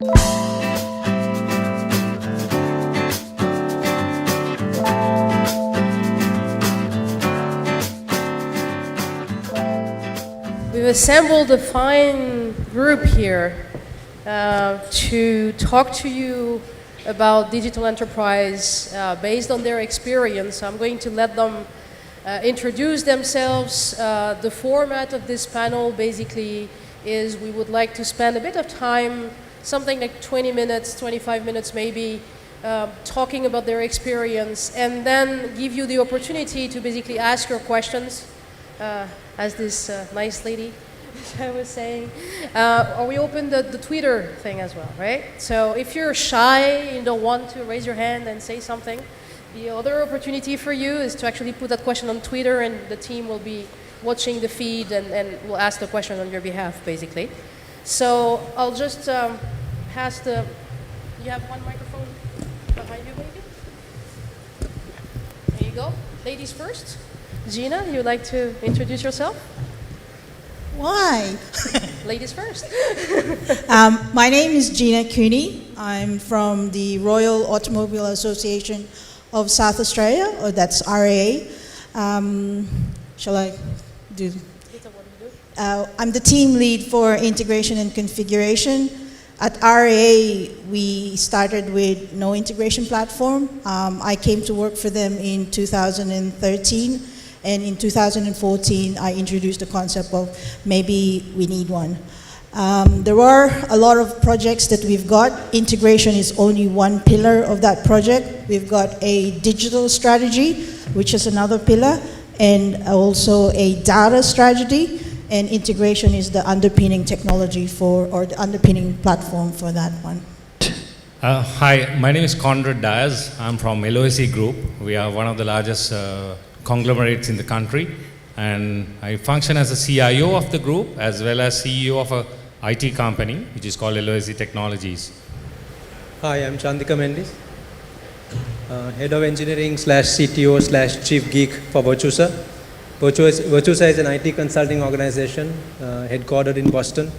We've assembled a fine group here to talk to you about digital enterprise based on their experience. I'm going to let them introduce themselves. The format of this panel basically is we would like to spend a bit of time, something like 20 minutes, 25 minutes maybe, talking about their experience, and then give you the opportunity to basically ask your questions, as this nice lady I was saying. Or we open the Twitter thing as well, right? So if you're shy, you don't want to raise your hand and say something, the other opportunity for you is to actually put that question on Twitter, and the team will be watching the feed and will ask the question on your behalf, basically. So I'll just pass the... You have one microphone behind you, maybe? There you go. Ladies first. Gina, you'd like to introduce yourself? Why? Ladies first. My name is Gina Cooney. I'm from the Royal Automobile Association of South Australia, or that's RAA. Shall I do? I'm the team lead for integration and configuration. At RAA, we started with no integration platform. I came to work for them in 2013. And in 2014, I introduced the concept of maybe we need one. There are a lot of projects that we've got. Integration is only one pillar of that project. We've got a digital strategy, which is another pillar, and also a data strategy. And integration is the underpinning technology for, or the underpinning platform for that one. Hi, my name is Conrad Diaz. I'm from LOSC Group. We are one of the largest conglomerates in the country, and I function as a CIO of the group as well as CEO of a IT company which is called LOSC Technologies. Hi, I'm Chandika Mendis, Head of Engineering / CTO / Chief Geek for Virtusa. Virtusa is an IT consulting organization headquartered in Boston.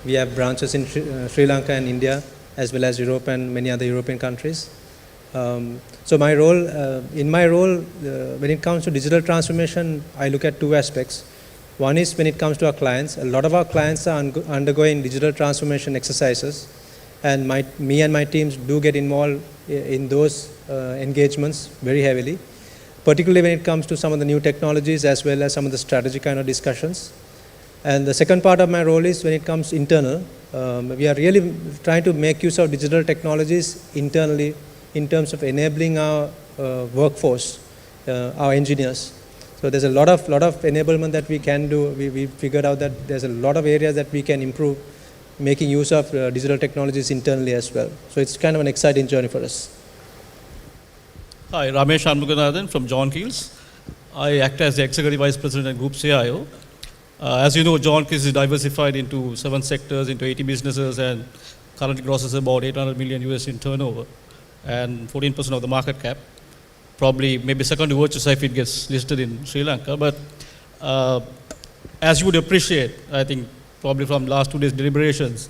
We have branches in Sri Lanka and India, as well as Europe and many other European countries. So my role, when it comes to digital transformation, I look at two aspects. One is when it comes to our clients. A lot of our clients are undergoing digital transformation exercises, and me and my teams do get involved in those engagements very heavily, particularly when it comes to some of the new technologies as well as some of the strategy kind of discussions. And the second part of my role is when it comes internal. We are really trying to make use of digital technologies internally in terms of enabling our workforce, our engineers. So there's a lot of enablement that we can do. We figured out that there's a lot of areas that we can improve, making use of digital technologies internally as well. So it's kind of an exciting journey for us. Hi, Ramesh Anmuganathan from John Keels. I act as the Executive Vice President and Group CIO. As you know, John Keels is diversified into 7 sectors, into 80 businesses, and currently crosses about $800 million US in turnover and 14% of the market cap. Probably maybe second to Virtusa if it gets listed in Sri Lanka. But as you would appreciate, I think probably from last 2 days deliberations,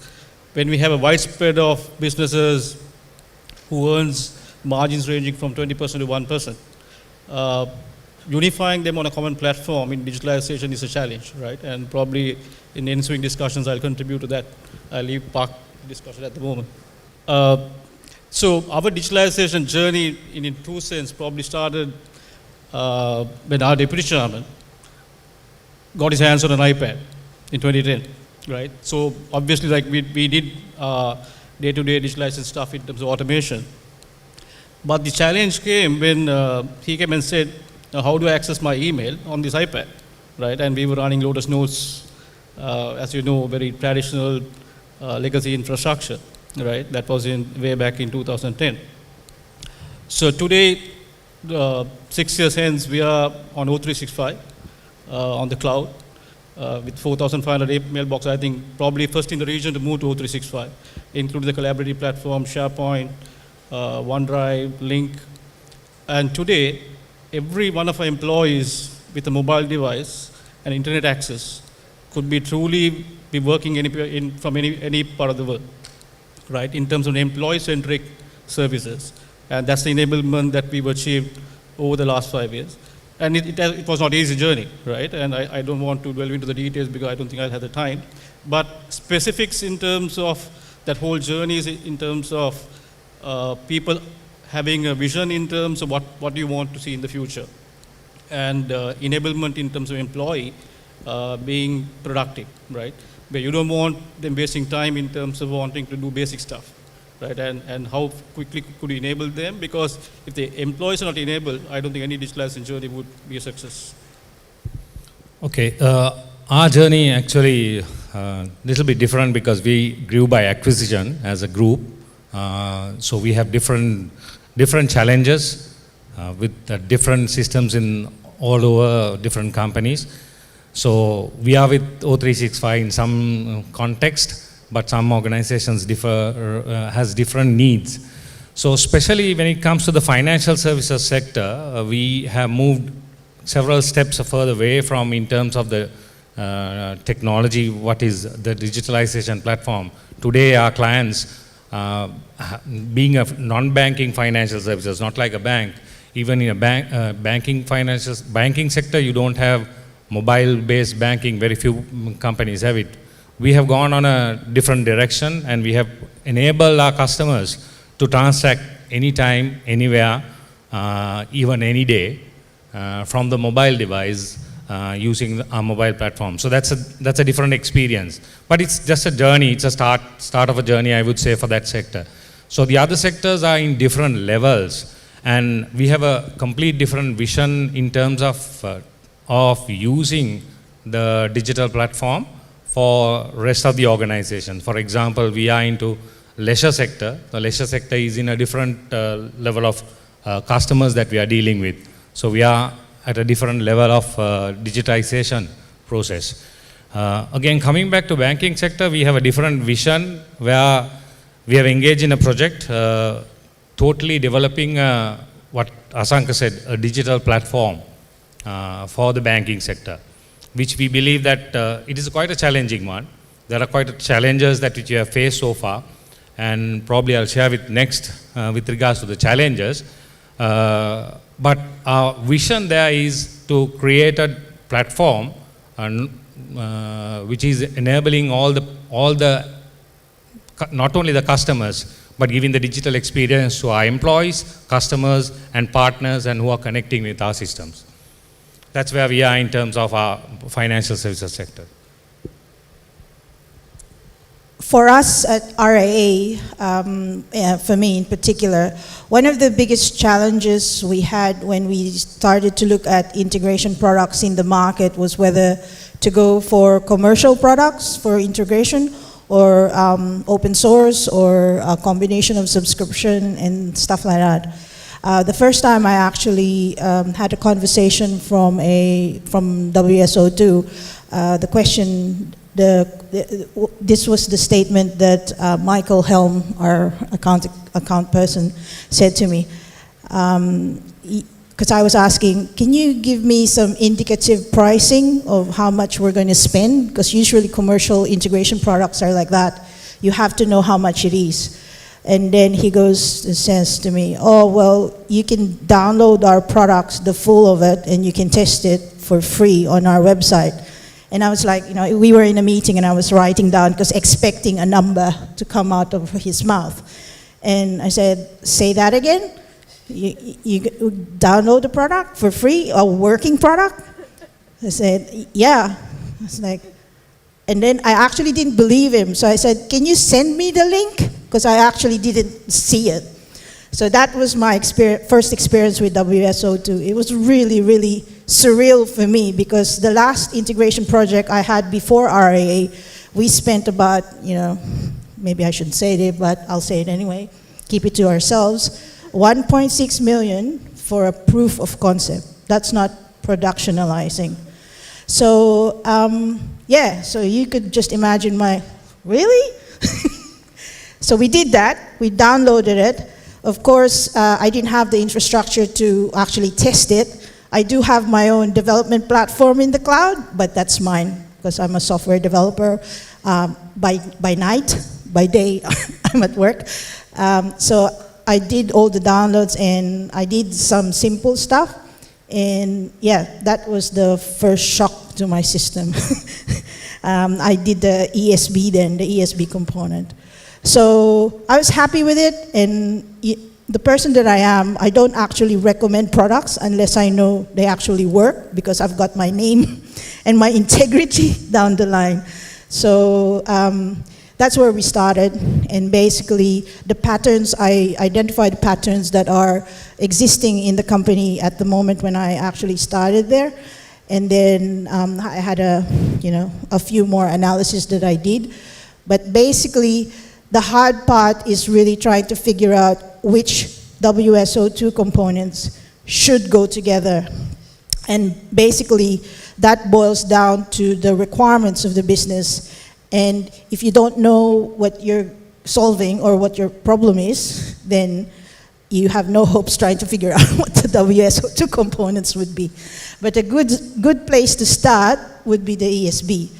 when we have a widespread of businesses who earns margins ranging from 20% to 1%, unifying them on a common platform in digitalization is a challenge, right? And probably in ensuing discussions, I'll contribute to that. I'll leave Park discussion at the moment. So our digitalization journey, in true sense, probably started when our deputy chairman got his hands on an iPad in 2010, right? So obviously, like we did day-to-day digitalization stuff in terms of automation. But the challenge came when he came and said, how do I access my email on this iPad, right? And we were running Lotus Notes, as you know, very traditional legacy infrastructure, right? That was way back in 2010. So today, 6 years hence, we are on O365 on the cloud with 4,500 mailboxes. I think probably first in the region to move to O365, including the collaborative platform, SharePoint, OneDrive, Lync. And today, every one of our employees with a mobile device and internet access could be truly be working from any part of the world. right, in terms of employee-centric services. And that's the enablement that we've achieved over the last 5 years. And it was not an easy journey, right? And I don't want to delve into the details because I don't think I'll have the time. But specifics in terms of that whole journey is in terms of people having a vision in terms of what you want to see in the future. And enablement in terms of employee being productive, right? Where you don't want them wasting time in terms of wanting to do basic stuff, right? And how quickly could you enable them? Because if the employees are not enabled, I don't think any digitalization journey would be a success. Okay, our journey actually little bit different because we grew by acquisition as a group. So we have different challenges with different systems in all over different companies. So we are with O365 in some context, but some organizations has different needs. So especially when it comes to the financial services sector, we have moved several steps further away from in terms of the technology, what is the digitalization platform. Today our clients, being a non-banking financial services, not like a bank, even in a banking sector, you don't have mobile-based banking, very few companies have it. We have gone on a different direction and we have enabled our customers to transact anytime, anywhere, even any day, from the mobile device using our mobile platform. So that's a different experience. But it's just a journey, it's a start of a journey, I would say, for that sector. So the other sectors are in different levels and we have a complete different vision in terms of using the digital platform for rest of the organization. For example, we are into leisure sector. The leisure sector is in a different level of customers that we are dealing with. So we are at a different level of digitization process. Again, coming back to banking sector, we have a different vision where we have engaged in a project totally developing what Asanka said, a digital platform for the banking sector, which we believe that it is quite a challenging one. There are quite challenges that which we have faced so far, and probably I'll share with next with regards to the challenges. But our vision there is to create a platform which is enabling all the not only the customers, but giving the digital experience to our employees, customers, and partners, and who are connecting with our systems. That's where we are in terms of our financial services sector. For us at RIA, for me in particular, one of the biggest challenges we had when we started to look at integration products in the market was whether to go for commercial products for integration or open source or a combination of subscription and stuff like that. The first time I actually had a conversation from WSO2, the question, this was the statement that Michael Helm, our account person, said to me. Because I was asking, can you give me some indicative pricing of how much we're going to spend? Because usually commercial integration products are like that. You have to know how much it is. And then he goes and says to me, oh, well, you can download our products, the full of it, and you can test it for free on our website. And I was like, we were in a meeting and I was writing down, because expecting a number to come out of his mouth. And I said, say that again? You download the product for free, a working product? I said, yeah. I was like, and then I actually didn't believe him. So I said, can you send me the link? Because I actually didn't see it. So that was my first experience with WSO2. It was really, really surreal for me, because the last integration project I had before RIA, we spent about, maybe I shouldn't say it, but I'll say it anyway, keep it to ourselves, 1.6 million for a proof of concept. That's not productionalizing. So, so you could just imagine really? So we did that, we downloaded it. Of course, I didn't have the infrastructure to actually test it. I do have my own development platform in the cloud, but that's mine, because I'm a software developer by night, by day I'm at work. So I did all the downloads and I did some simple stuff. And yeah, that was the first shock to my system. I did the ESB then, the ESB component. So I was happy with it, and the person that I am, I don't actually recommend products unless I know they actually work, because I've got my name and my integrity down the line. So that's where we started, and basically the patterns, I identified patterns that are existing in the company at the moment when I actually started there. And then I had a few more analysis that I did. But basically, the hard part is really trying to figure out which WSO2 components should go together. And basically, that boils down to the requirements of the business. And if you don't know what you're solving or what your problem is, then you have no hopes trying to figure out what the WSO2 components would be. But a good place to start would be the ESB,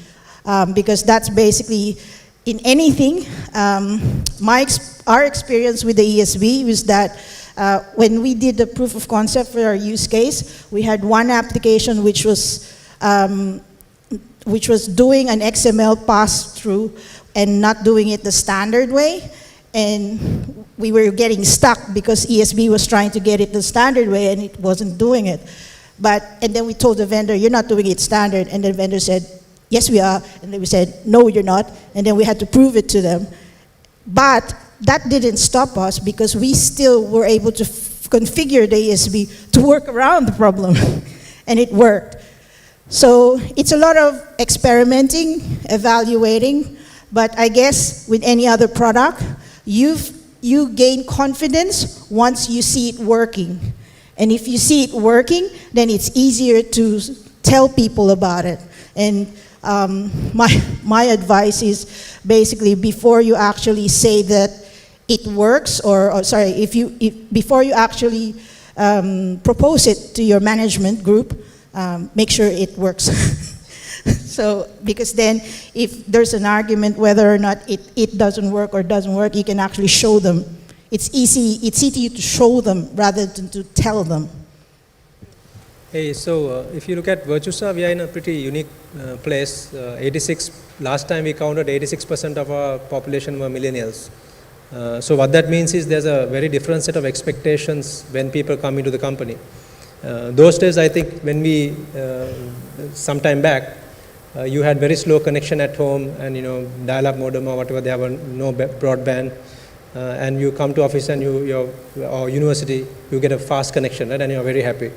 because that's basically, in anything, our experience with the ESB was that when we did the proof of concept for our use case, we had one application which was doing an XML pass-through and not doing it the standard way. And we were getting stuck because ESB was trying to get it the standard way and it wasn't doing it. And then we told the vendor, you're not doing it standard. And the vendor said, yes, we are. And then we said, no, you're not. And then we had to prove it to them. But that didn't stop us, because we still were able to configure the ESB to work around the problem. And it worked. So it's a lot of experimenting, evaluating. But I guess with any other product, you gain confidence once you see it working. And if you see it working, then it's easier to tell people about it. And my advice is basically, before you actually say that it works, before you actually propose it to your management group, make sure it works. So, because then if there's an argument whether or not it doesn't work or doesn't work, you can actually show them. It's easy to show them rather than to tell them. Hey, so if you look at Virtusa, we are in a pretty unique place. Last time we counted 86% of our population were millennials. So what that means is there's a very different set of expectations when people come into the company. Those days, I think, when we, some time back, you had very slow connection at home, and dial-up modem or whatever, they have no broadband, and you come to office and or university, you get a fast connection, right, and you're very happy.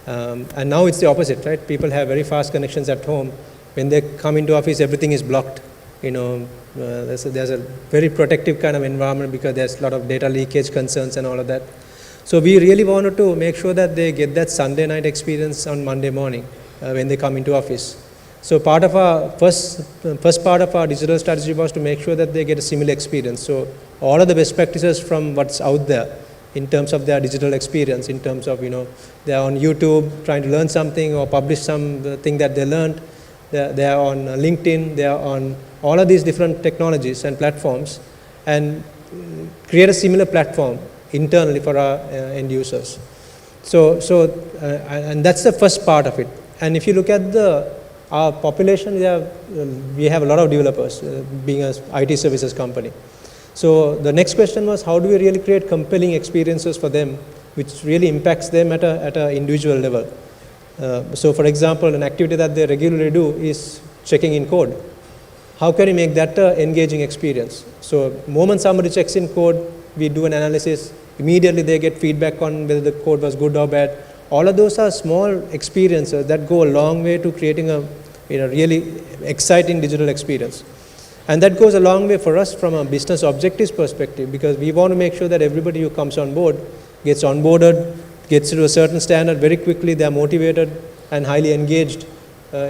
And now it's the opposite, right? People have very fast connections at home. When they come into office, everything is blocked. There's a very protective kind of environment because there's a lot of data leakage concerns and all of that. So we really wanted to make sure that they get that Sunday night experience on Monday morning when they come into office. So part of our first part of our digital strategy was to make sure that they get a similar experience. So all of the best practices from what's out there in terms of their digital experience, in terms of, they're on YouTube trying to learn something or publish something that they learned. They're on LinkedIn, they're on all of these different technologies and platforms, and create a similar platform internally for our end users. And that's the first part of it. And if you look at our population, we have a lot of developers, being an IT services company. So the next question was, how do we really create compelling experiences for them, which really impacts them at an individual level? So for example, an activity that they regularly do is checking in code. How can you make that an engaging experience? So the moment somebody checks in code, we do an analysis. Immediately they get feedback on whether the code was good or bad. All of those are small experiences that go a long way to creating a really exciting digital experience. And that goes a long way for us from a business objectives perspective, because we want to make sure that everybody who comes on board gets onboarded, gets to a certain standard very quickly, they are motivated and highly engaged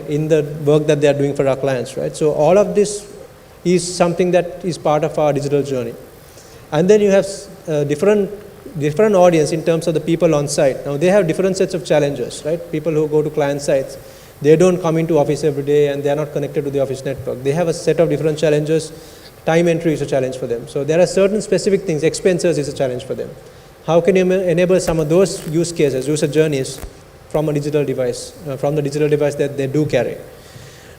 in the work that they are doing for our clients, right? So all of this is something that is part of our digital journey. And then you have different audience in terms of the people on site. Now they have different sets of challenges, right? People who go to client sites, they don't come into office every day and they are not connected to the office network. They have a set of different challenges. Time entry is a challenge for them. So there are certain specific things. Expenses is a challenge for them. How can you enable some of those use cases, user journeys from a digital device, from the digital device that they do carry?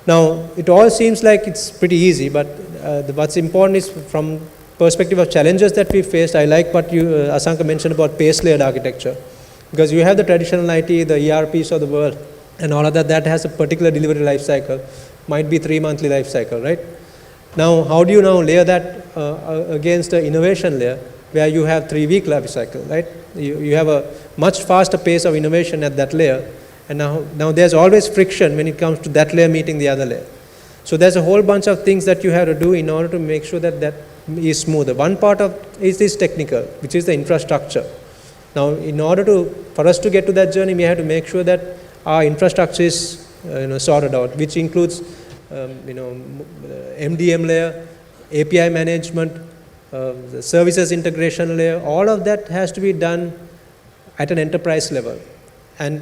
Now, it all seems like it's pretty easy, but what's important is from perspective of challenges that we faced. I like what Asanka mentioned about pace-layered architecture, because you have the traditional IT, the ERPs of the world, and all of that has a particular delivery life cycle, might be 3-monthly life cycle, right? Now, how do you now layer that against the innovation layer, where you have 3-week life cycle, right? You have a much faster pace of innovation at that layer, and now there's always friction when it comes to that layer meeting the other layer. So there's a whole bunch of things that you have to do in order to make sure that that is smoother. One part of is this technical, which is the infrastructure. Now, in order for us to get to that journey, we have to make sure that our infrastructure is sorted out, which includes MDM layer, API management, the services integration layer. All of that has to be done at an enterprise level. And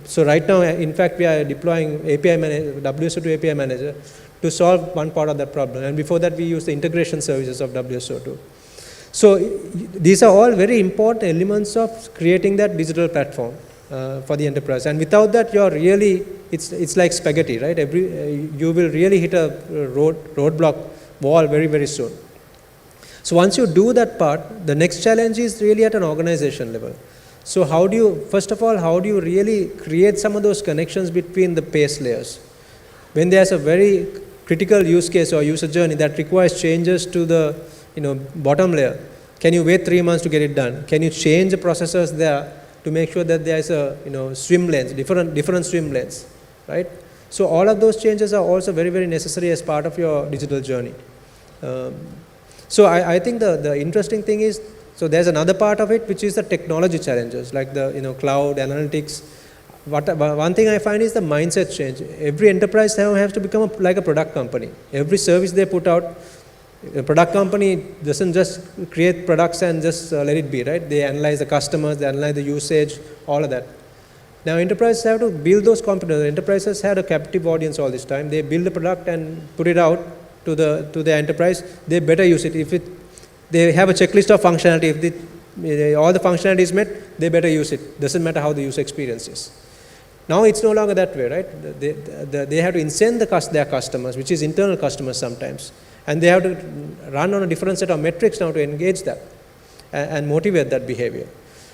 so right now, in fact, we are deploying WSO2 API Manager to solve one part of that problem. And before that, we use the integration services of WSO2. So these are all very important elements of creating that digital platform for the enterprise. And without that, you're really, it's like spaghetti, right? You will really hit a roadblock wall very, very soon. So once you do that part, the next challenge is really at an organization level. So first of all, how do you really create some of those connections between the pace layers? When there's a very critical use case or user journey that requires changes to the bottom layer, can you wait 3 months to get it done? Can you change the processors there to make sure that there's a swim lanes, different swim lanes, right? So all of those changes are also very, very necessary as part of your digital journey. So I think the interesting thing is, so there's another part of it, which is the technology challenges, like the cloud, analytics. One thing I find is the mindset change. Every enterprise now has to become like a product company. Every service they put out, a product company doesn't just create products and just let it be, right? They analyze the customers, they analyze the usage, all of that. Now enterprises have to build those competencies. Enterprises had a captive audience all this time. They build the product and put it out to the enterprise. They better use it. If they have a checklist of functionality. If all the functionality is met, they better use it. Doesn't matter how the user experience is. Now it's no longer that way, right? They have to incent their customers, which is internal customers sometimes. And they have to run on a different set of metrics now to engage that and motivate that behavior.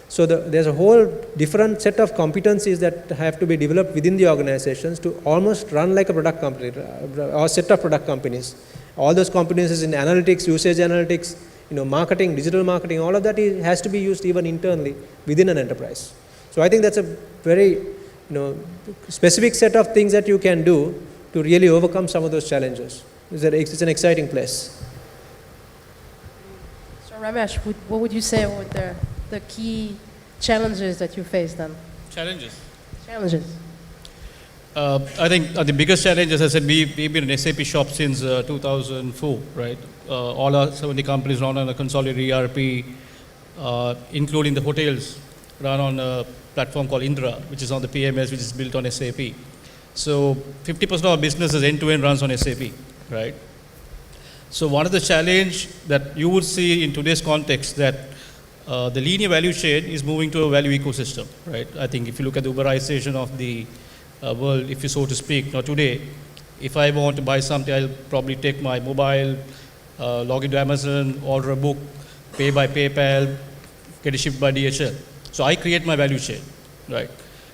So there's a whole different set of competencies that have to be developed within the organizations to almost run like a product company or set of product companies. All those competencies in analytics, usage analytics, marketing, digital marketing, all of that has to be used even internally within an enterprise. So I think that's a very specific set of things that you can do to really overcome some of those challenges. It's an exciting place. So Ramesh, what would you say were the key challenges that you faced then? Challenges? Challenges. I think the biggest challenge, as I said, we've been an SAP shop since 2004, right? All our 70 companies run on a consolidated ERP, including the hotels, run on a platform called Indra, which is on the PMS, which is built on SAP. So 50% of our business is end-to-end runs on SAP, right? So one of the challenge that you would see in today's context that the linear value chain is moving to a value ecosystem, right? I think if you look at the Uberization of the world, if you so to speak, now today, if I want to buy something, I'll probably take my mobile, log into Amazon, order a book, pay by PayPal, get it shipped by DHL. So I create my value chain, right?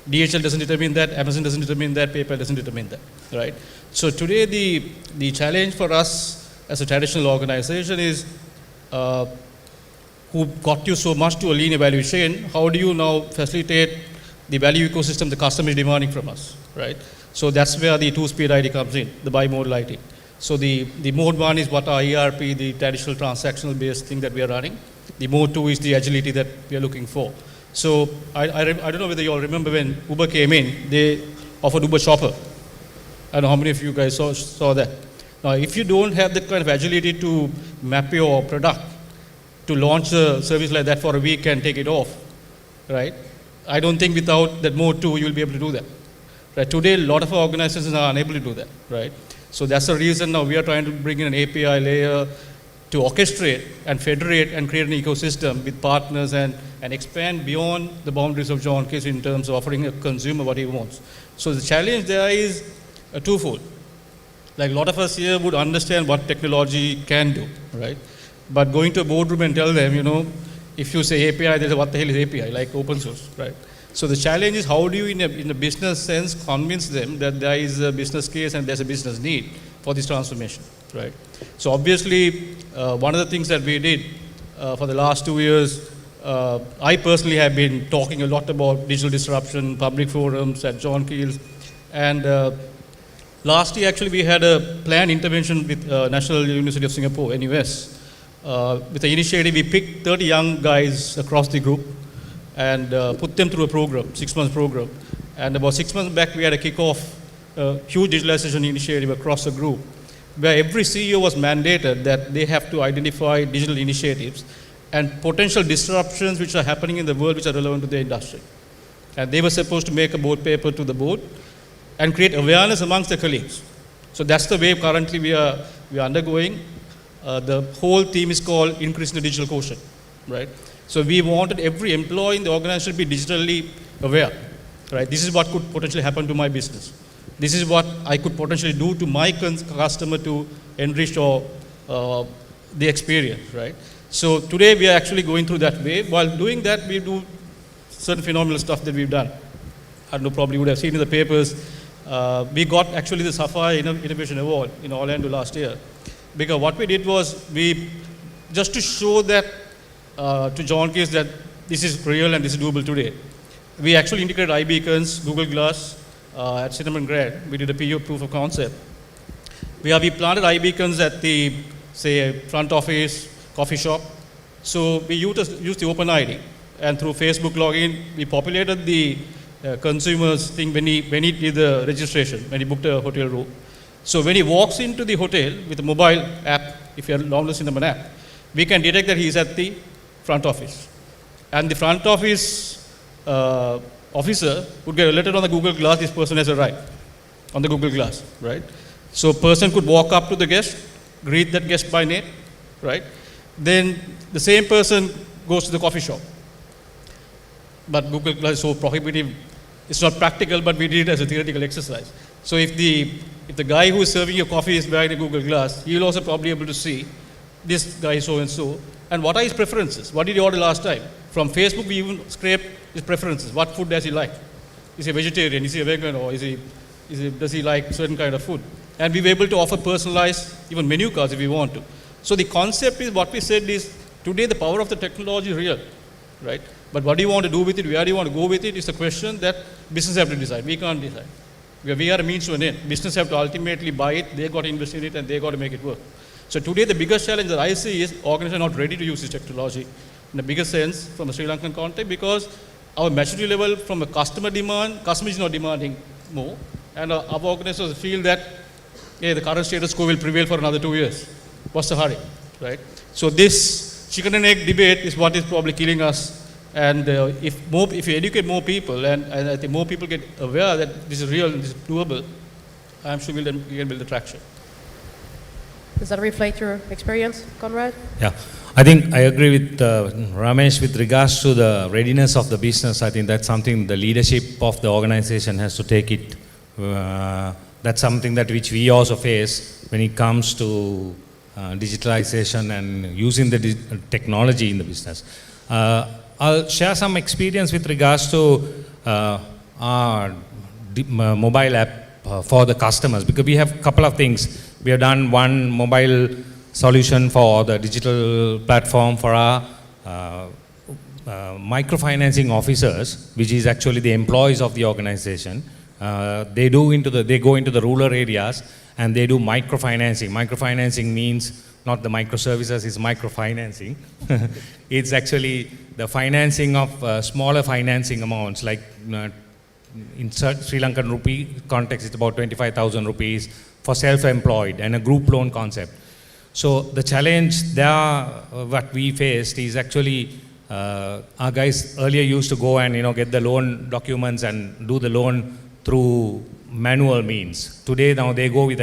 DHL doesn't determine that, Amazon doesn't determine that, PayPal doesn't determine that, right? So today the challenge for us as a traditional organization is who got you so much to a linear value chain, how do you now facilitate the value ecosystem the customer is demanding from us, right? So that's where the two-speed IT comes in, the bimodal IT. So the mode one is what our ERP, the traditional transactional based thing that we are running. The mode two is the agility that we are looking for. So I don't know whether you all remember when Uber came in, they offered Uber Shopper. I don't know how many of you guys saw that. Now, if you don't have that kind of agility to map your product, to launch a service like that for a week and take it off, right? I don't think without that mode 2 you'll be able to do that. Right? Today, a lot of our organizations are unable to do that, right? So that's the reason now we are trying to bring in an API layer to orchestrate and federate and create an ecosystem with partners and expand beyond the boundaries of John Case in terms of offering a consumer what he wants. So the challenge there is twofold. Like a lot of us here would understand what technology can do, right? But going to a boardroom and tell them, if you say API, they say, what the hell is API? Like open source, right? So the challenge is how do you, in a business sense, convince them that there is a business case and there's a business need for this transformation, right? So obviously, one of the things that we did for the last 2 years, I personally have been talking a lot about digital disruption, public forums at John Keells, and last year actually we had a planned intervention with National University of Singapore, NUS. With the initiative, we picked 30 young guys across the group and put them through a program, 6-month program. And about 6 months back, we had a kickoff, huge digitalization initiative across the group, where every CEO was mandated that they have to identify digital initiatives and potential disruptions which are happening in the world which are relevant to their industry. And they were supposed to make a board paper to the board and create awareness amongst their colleagues. So that's the way currently we are undergoing. The whole theme is called Increasing the Digital Quotient, right? So we wanted every employee in the organization to be digitally aware, right? This is what could potentially happen to my business. This is what I could potentially do to my customer to enrich or the experience, right? So today we are actually going through that way. While doing that, we do certain phenomenal stuff that we've done. I don't know, probably you would have seen in the papers. We got actually the Sapphire Innovation Award in Orlando last year. Because what we did was, just to show that to John Case that this is real and this is doable today, we actually integrated iBeacons, Google Glass at Cinnamon Grad. We did a PO proof of concept. We planted iBeacons at the, say, front office, coffee shop. So we used the OpenID, and through Facebook login, we populated the consumer's thing when he did the registration, when he booked a hotel room. So when he walks into the hotel with a mobile app, if you are downloading Cinnamon app, we can detect that he is at the front office. And the front office officer would get alerted on the Google Glass, this person has arrived on the Google Glass, right? So a person could walk up to the guest, greet that guest by name, right? Then the same person goes to the coffee shop. But Google Glass is so prohibitive, it's not practical, but we did it as a theoretical exercise. So if the guy who is serving your coffee is behind a Google Glass, he will also probably be able to see this guy so and so, and what are his preferences? What did he order last time? From Facebook, we even scrape his preferences. What food does he like? Is he a vegetarian? Is he a vegan? Or does he like certain kind of food? And we were able to offer personalized even menu cards if we want to. So the concept is, what we said is, today the power of the technology is real, right? But what do you want to do with it? Where do you want to go with it? Is a question that business have to decide. We can't decide. We are a means to an end. Business have to ultimately buy it, they got to invest in it, and they got to make it work. So today the biggest challenge that I see is organizations are not ready to use this technology in a bigger sense from a Sri Lankan context, because our maturity level from a customer is not demanding more, and our organizations feel that the current status quo will prevail for another 2 years. What's the hurry, right? So this chicken and egg debate is what is probably killing us. And if you educate more people, and I think more people get aware that this is real and this is doable, I'm sure we can build the traction. Does that reflect your experience, Conrad? Yeah, I think I agree with Ramesh with regards to the readiness of the business. I think that's something the leadership of the organization has to take it. That's something that which we also face when it comes to digitalization and using the technology in the business. I'll share some experience with regards to our mobile app for the customers, because we have a couple of things. We have done one mobile solution for the digital platform for our microfinancing officers, which is actually the employees of the organization. They go into the rural areas and they do microfinancing. Microfinancing means not the microservices, it's microfinancing. It's actually the financing of smaller financing amounts, like in Sri Lankan rupee context, it's about 25,000 rupees for self-employed and a group loan concept. So the challenge there, what we faced is actually our guys earlier used to go and get the loan documents and do the loan through manual means. Today now they go with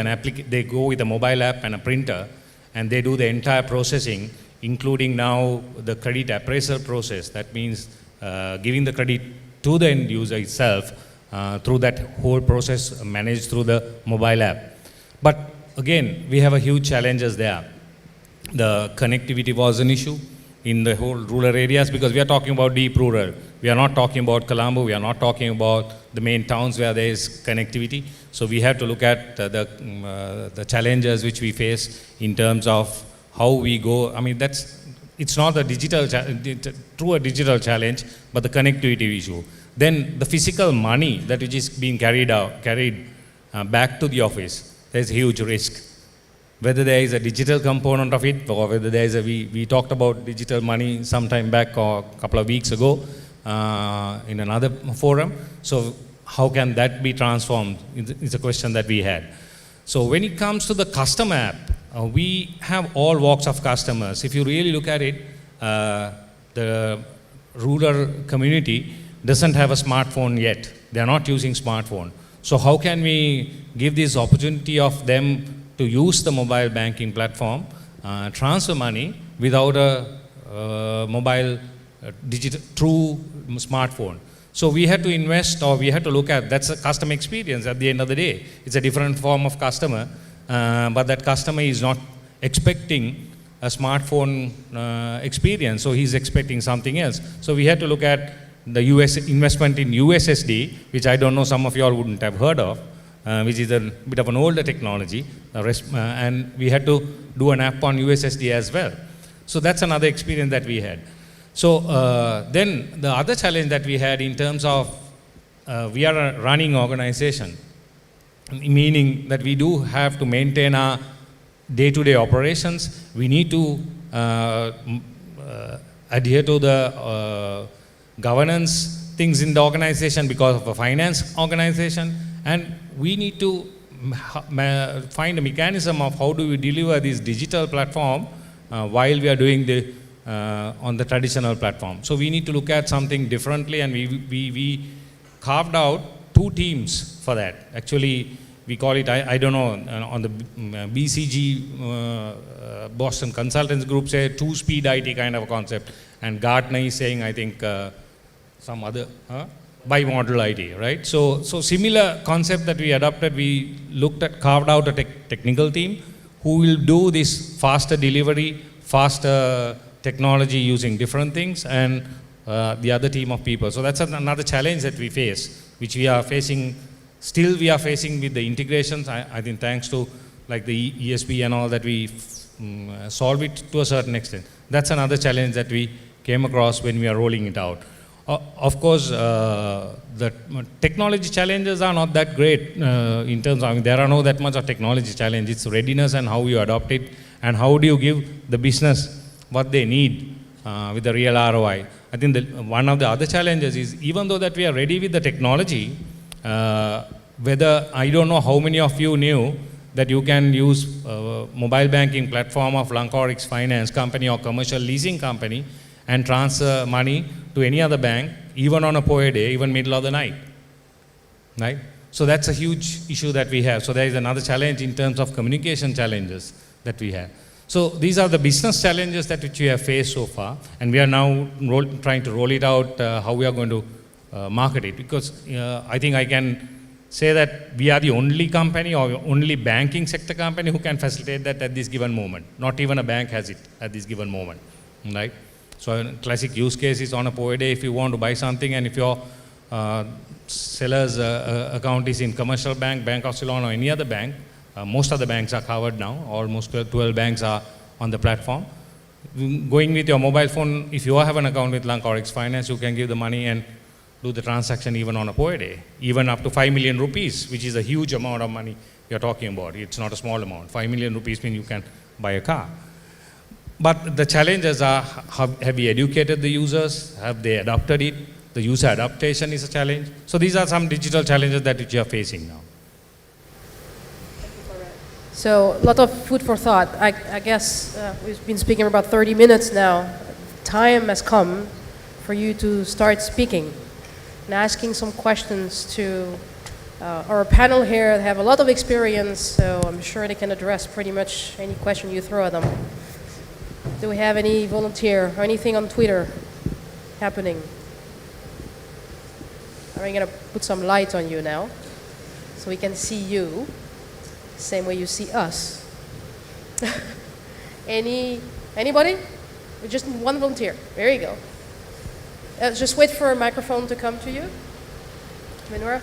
they go with a mobile app and a printer, and they do the entire processing, including now the credit appraisal process. That means giving the credit to the end user itself through that whole process managed through the mobile app. But again, we have a huge challenges there. The connectivity was an issue in the whole rural areas, because we are talking about deep rural. We are not talking about Colombo, we are not talking about the main towns where there is connectivity. So we have to look at the challenges which we face in terms of how we go. I mean, it's not a true a digital challenge, but the connectivity issue. Then the physical money that which is being carried back to the office, there's a huge risk. Whether there is a digital component of it, or whether there is we talked about digital money some time back or a couple of weeks ago in another forum. So how can that be transformed? It's a question that we had. So when it comes to the customer app, we have all walks of customers. If you really look at it, the rural community doesn't have a smartphone yet. They are not using smartphone. So how can we give this opportunity of them to use the mobile banking platform, transfer money without a mobile digital true smartphone? So we had to invest, or we had to look at, that's a customer experience at the end of the day. It's a different form of customer, but that customer is not expecting a smartphone experience, so he's expecting something else. So we had to look at the investment in USSD, which I don't know, some of you all wouldn't have heard of, which is a bit of an older technology, and we had to do an app on USSD as well. So that's another experience that we had. So then the other challenge that we had in terms of, we are a running organization, meaning that we do have to maintain our day-to-day operations. We need to adhere to the governance things in the organization because of a finance organization, and we need to find a mechanism of how do we deliver this digital platform while we are doing the on the traditional platform. So we need to look at something differently, and we carved out two teams for that. Actually, we call it, I don't know, on the BCG, Boston Consultants Group say two-speed IT kind of a concept, and Gartner is saying, I think, some other, bimodal IT, right? So similar concept that we adopted, we looked at, carved out a technical team who will do this faster delivery, faster technology using different things, and the other team of people. So that's another challenge that we face, which we are facing, still we are facing with the integrations. I think thanks to like the ESP and all that, we solve it to a certain extent. That's another challenge that we came across when we are rolling it out. Of course, the technology challenges are not that great in terms of, I mean, there are no that much of technology challenge. It's readiness and how you adopt it, and how do you give the business what they need with the real ROI. I think one of the other challenges is, even though that we are ready with the technology, whether, I don't know how many of you knew that you can use mobile banking platform of Lankaorix Finance company or commercial leasing company and transfer money to any other bank, even on a poor day, even middle of the night, right? So that's a huge issue that we have. So there is another challenge in terms of communication challenges that we have. So these are the business challenges that which we have faced so far, and we are now trying to roll it out, how we are going to market it, because I think I can say that we are the only company or only banking sector company who can facilitate that at this given moment. Not even a bank has it at this given moment, right? So a classic use case is on a poor day, if you want to buy something, and if your seller's account is in commercial bank, Bank of Ceylon or any other bank, most of the banks are covered now, almost 12 banks are on the platform. Going with your mobile phone, if you have an account with Lankaorix Finance, you can give the money and do the transaction even on a poor day, even up to 5 million rupees, which is a huge amount of money you're talking about. It's not a small amount. 5 million rupees means you can buy a car. But the challenges are, have we educated the users? Have they adopted it? The user adaptation is a challenge. So these are some digital challenges that you are facing now. So a lot of food for thought. I guess we've been speaking about 30 minutes now. Time has come for you to start speaking and asking some questions to our panel here have a lot of experience, so I'm sure they can address pretty much any question you throw at them. Do we have any volunteer or anything on Twitter happening? I'm going to put some light on you now so we can see you same way you see us. Anybody? We just need one volunteer. There you go. Just wait for a microphone to come to you. Minora?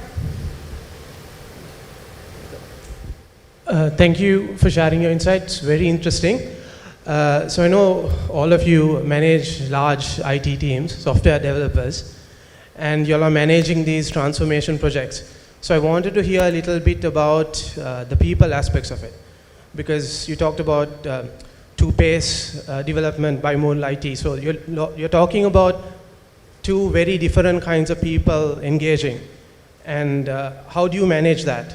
Thank you for sharing your insights. Very interesting. So I know all of you manage large IT teams, software developers, and you all are managing these transformation projects. So I wanted to hear a little bit about the people aspects of it, because you talked about two-pace development, bimodal IT. So you're talking about two very different kinds of people engaging, and how do you manage that?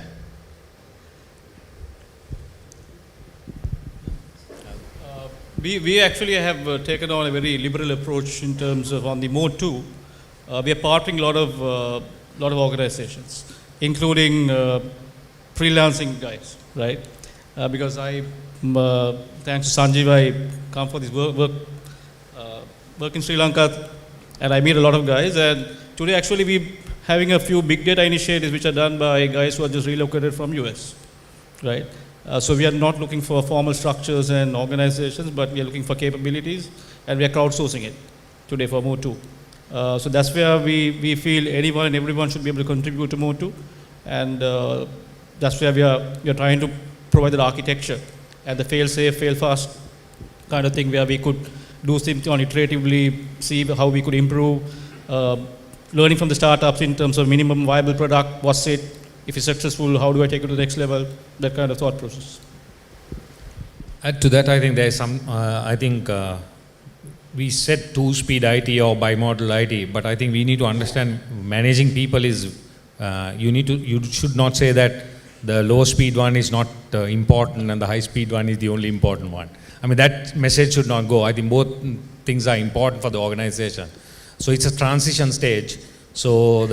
We actually have taken on a very liberal approach in terms of on the Mode 2. We are partnering a lot of organizations, including freelancing guys, right? Because thanks to Sanjeev, I come for this work in Sri Lanka, and I meet a lot of guys. And today, actually, we're having a few big data initiatives which are done by guys who are just relocated from US, right? So we are not looking for formal structures and organizations, but we are looking for capabilities, and we are crowdsourcing it today for Mode 2. So that's where we feel anyone and everyone should be able to contribute to Mode 2, and that's where we are trying to provide the architecture and the fail-safe, fail-fast kind of thing, where we could do things on iteratively, see how we could improve, learning from the startups in terms of minimum viable product, what's it, if it's successful, how do I take it to the next level, that kind of thought process. Add to that, I think there is some, we said two-speed IT or bimodal IT, but I think we need to understand managing people is, you should not say that the low-speed one is not important and the high-speed one is the only important one. I mean, that message should not go. I think both things are important for the organization. So it's a transition stage. So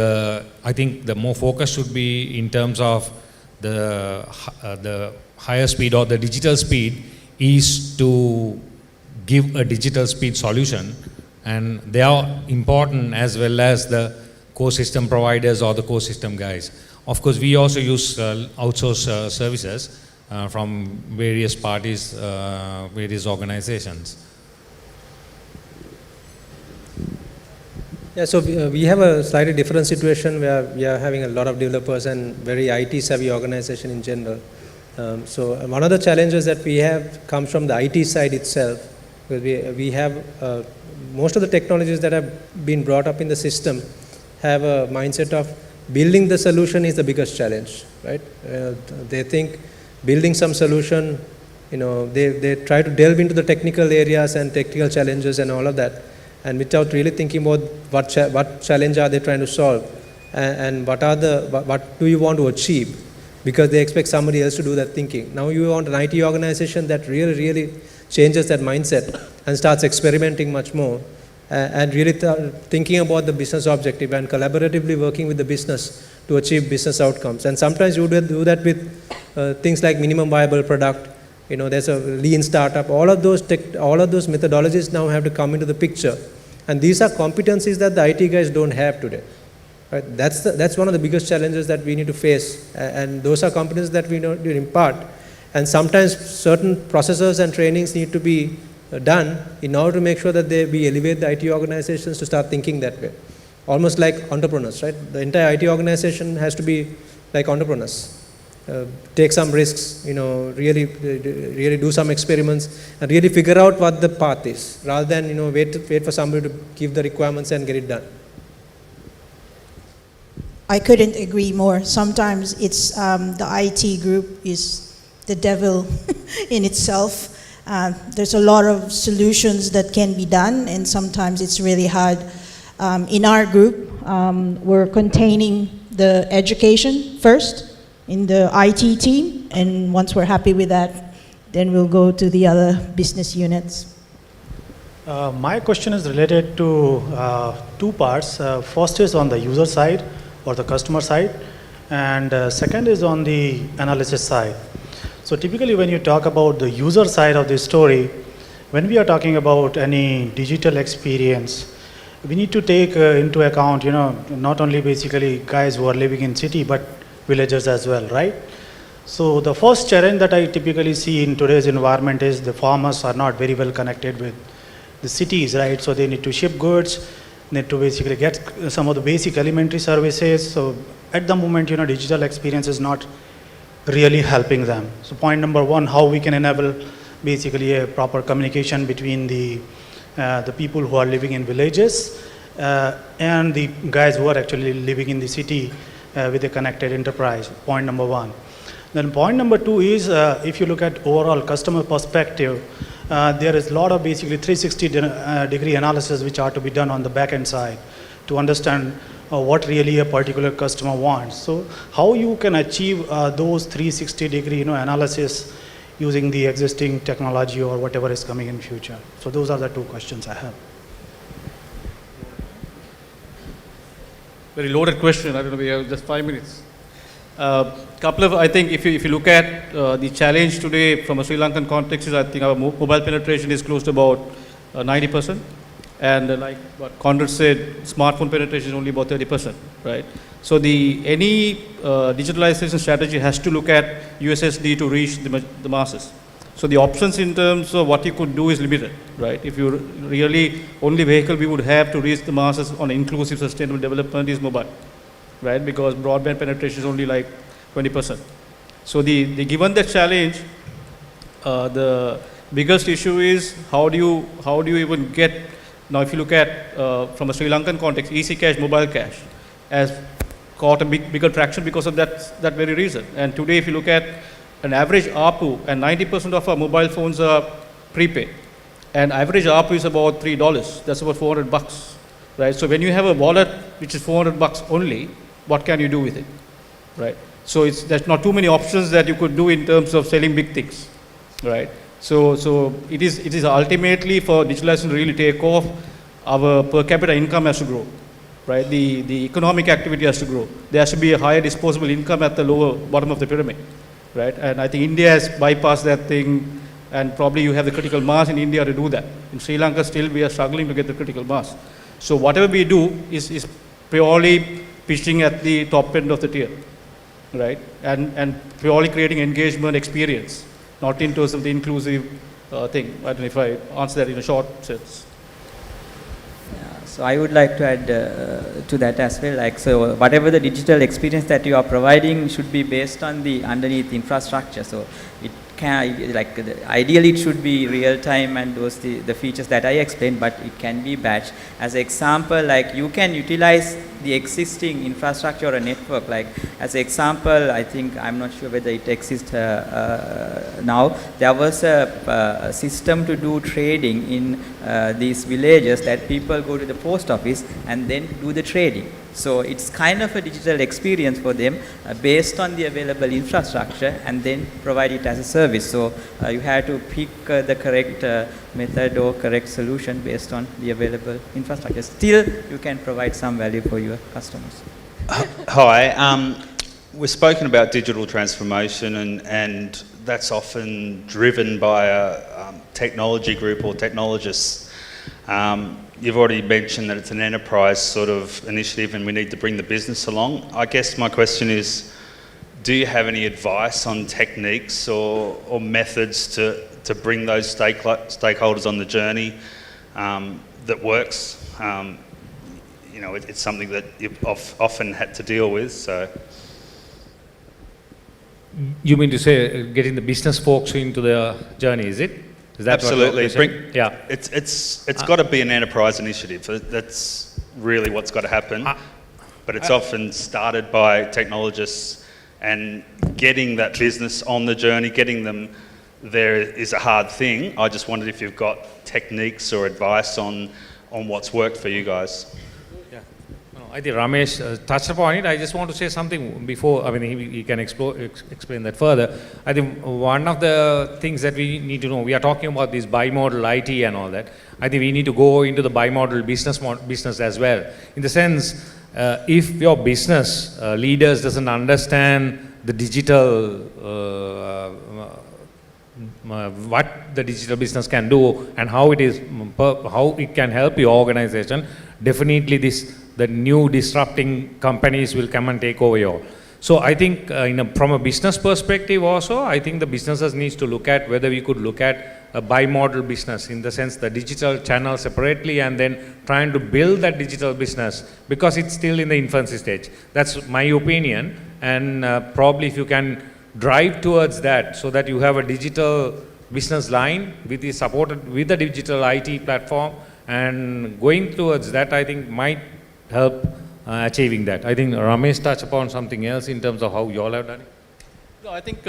I think the more focus should be in terms of the higher speed or the digital speed is to give a digital speed solution, and they are important as well as the core system providers or the core system guys. Of course, we also use outsource services from various parties, various organizations. Yeah, so we have a slightly different situation where we are having a lot of developers and very IT-savvy organization in general. So one of the challenges that we have comes from the IT side itself, because we have most of the technologies that have been brought up in the system have a mindset of building the solution is the biggest challenge, right? They think building some solution, they try to delve into the technical areas and technical challenges and all of that, and without really thinking about what challenge are they trying to solve, and what do you want to achieve, because they expect somebody else to do that thinking. Now you want an IT organization that really changes that mindset and starts experimenting much more, and really thinking about the business objective and collaboratively working with the business to achieve business outcomes. And sometimes you do that with things like minimum viable product. There's a lean startup. All of those methodologies now have to come into the picture, and these are competencies that the IT guys don't have today. Right? That's one of the biggest challenges that we need to face, and those are competencies that we need to impart. And sometimes certain processes and trainings need to be done in order to make sure that we elevate the IT organizations to start thinking that way, almost like entrepreneurs. Right? The entire IT organization has to be like entrepreneurs. Take some risks, really do some experiments and really figure out what the path is, rather than wait for somebody to give the requirements and get it done. I couldn't agree more. Sometimes it's the IT group is the devil in itself. There's a lot of solutions that can be done, and sometimes it's really hard. In our group, we're containing the education first in the IT team, and once we're happy with that, then we'll go to the other business units. My question is related to two parts. First is on the user side or the customer side. And second is on the analysis side. So typically when you talk about the user side of the story, when we are talking about any digital experience, we need to take into account, not only basically guys who are living in city, but villagers as well, right? So the first challenge that I typically see in today's environment is the farmers are not very well connected with the cities, right? So they need to ship goods, need to basically get some of the basic elementary services. So at the moment, digital experience is not really helping them. So point number one, how we can enable basically a proper communication between the people who are living in villages and the guys who are actually living in the city with a connected enterprise. Point number one. Then point number two is if you look at overall customer perspective, there is a lot of basically 360 degree analysis which are to be done on the back end side to understand what really a particular customer wants. So how you can achieve those 360 degree analysis using the existing technology or whatever is coming in future. So those are the two questions I have. Very loaded question. I don't know, we have just 5 minutes. I think if you look at the challenge today from a Sri Lankan context is I think our mobile penetration is close to about 90%. And like what Conrad said, smartphone penetration is only about 30%, right? So any digitalization strategy has to look at USSD to reach the masses. So the options in terms of what you could do is limited, right? If you really, only vehicle we would have to reach the masses on inclusive sustainable development is mobile, right? Because broadband penetration is only like 20%. So given that challenge, the biggest issue is how do you even get. Now, if you look at from a Sri Lankan context, EasyCash, mobile cash has caught a bigger traction because of that very reason. And today, if you look at an average ARPU, and 90% of our mobile phones are prepaid, and average ARPU is about $3. That's about $400, right? So when you have a wallet which is $400 only, what can you do with it, right? So there's not too many options that you could do in terms of selling big things, right? So it is ultimately for digitalization to really take off, our per capita income has to grow, right? The economic activity has to grow. There has to be a higher disposable income at the lower bottom of the pyramid, right? And I think India has bypassed that thing, and probably you have the critical mass in India to do that. In Sri Lanka, still we are struggling to get the critical mass. So whatever we do is purely pitching at the top end of the tier, right? And purely creating engagement experience, not in terms of the inclusive thing. I don't know if I answer that in a short sense. Yeah, so I would like to add to that as well. Like, so whatever the digital experience that you are providing should be based on the underneath infrastructure. So it can, like, ideally it should be real time and those the features that I explained, but it can be batch. As an example, like you can utilize the existing infrastructure or network. Like as an example, I think, I'm not sure whether it exists now, there was a system to do trading in these villages that people go to the post office and then do the trading. So it's kind of a digital experience for them based on the available infrastructure and then provide it as a service. So you have to pick the correct method or correct solution based on the available infrastructure. Still, you can provide some value for your customers. Hi. We've spoken about digital transformation and that's often driven by a technology group or technologists. You've already mentioned that it's an enterprise sort of initiative and we need to bring the business along. I guess my question is, do you have any advice on techniques or methods to bring those stakeholders on the journey that works? It's something that you've often had to deal with, so. You mean to say getting the business folks into the journey, is it? Is that absolutely? Yeah. It's got to be an enterprise initiative. That's really what's got to happen. But it's often started by technologists, and getting that business on the journey, getting them there is a hard thing. I just wondered if you've got techniques or advice on what's worked for you guys. I think Ramesh touched upon it. I just want to say something before, he can explain that further. I think one of the things that we need to know, we are talking about this bimodal IT and all that. I think we need to go into the bimodal business as well. In the sense, if your business leaders doesn't understand the digital, what the digital business can do and how it can help your organization, definitely the new disrupting companies will come and take over your. So I think from a business perspective also, I think the businesses needs to look at whether we could look at a bi-model business, in the sense the digital channel separately and then trying to build that digital business, because it's still in the infancy stage. That's my opinion, and probably if you can drive towards that so that you have a digital business line with the supported with the digital IT platform, and going towards that, I think might help achieving that. I think Ramesh touched upon something else in terms of how you all have done it. No, I think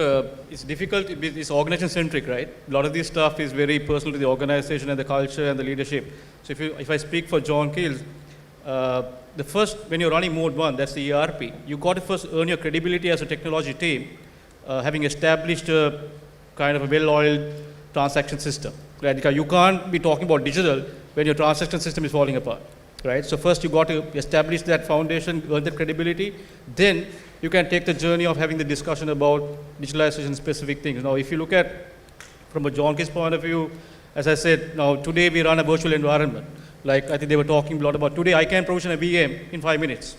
it's difficult, it's organization centric, right? A lot of this stuff is very personal to the organization and the culture and the leadership. So if I speak for John Keels, the first, when you're running mode 1, that's the ERP, you got to first earn your credibility as a technology team, having established a kind of a well-oiled transaction system. Right? Because you can't be talking about digital when your transaction system is falling apart. Right? So first you got to establish that foundation, earn the credibility, then you can take the journey of having the discussion about digitalization specific things. Now if you look at from a John Keels point of view, as I said, now today we run a virtual environment. Like I think they were talking a lot about, today I can provision a VM in 5 minutes.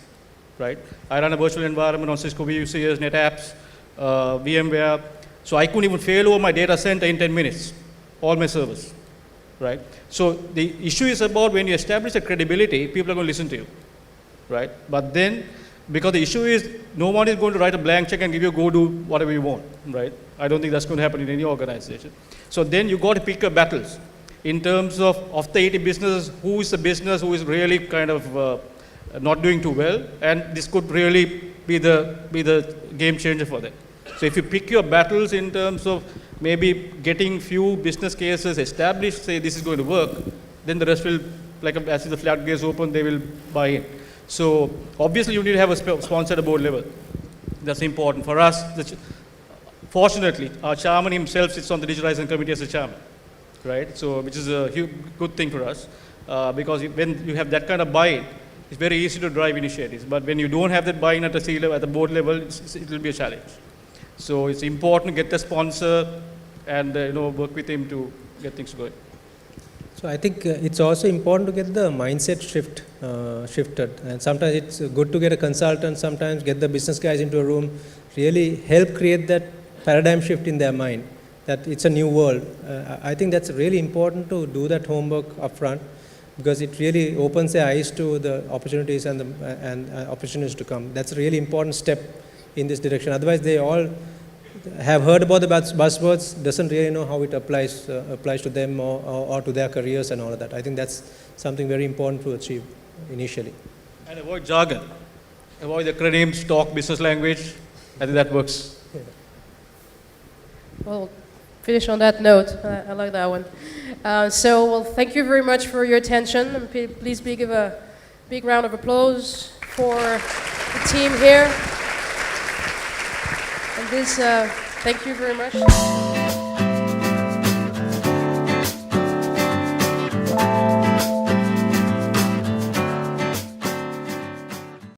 Right? I run a virtual environment on Cisco vSphere, NetApps, VMware. So I couldn't even fail over my data center in 10 minutes, all my servers. Right? So the issue is about when you establish a credibility, people are going to listen to you. Right? But then, because the issue is no one is going to write a blank check and give you go do whatever you want. Right? I don't think that's going to happen in any organization. So then you got to pick your battles in terms of the 80 businesses, who is the business who is really kind of not doing too well, and this could really be the game changer for them. So if you pick your battles in terms of maybe getting few business cases established, say this is going to work, then the rest will, like as the floodgates open, they will buy in. So obviously you need to have a sponsor at a board level. That's important for us. Fortunately, our chairman himself sits on the digitalization committee as a chairman, right? So which is a good thing for us, because when you have that kind of buy-in, it's very easy to drive initiatives. But when you don't have that buy-in at the C level, at the board level, it will be a challenge. So it's important to get the sponsor and work with him to get things going. So I think it's also important to get the mindset shifted, and sometimes it's good to get a consultant, sometimes get the business guys into a room, really help create that paradigm shift in their mind, that it's a new world. I think that's really important to do that homework upfront, because it really opens their eyes to the opportunities and opportunities to come. That's a really important step in this direction. Otherwise, they all have heard about the buzzwords, doesn't really know how it applies to them or to their careers and all of that. I think that's something very important to achieve initially. And avoid jargon. Avoid the acronyms, talk business language. I think that works. Yeah. Well, finish on that note. I like that one. Well, thank you very much for your attention. And please give a big round of applause for the team here. And thank you very much.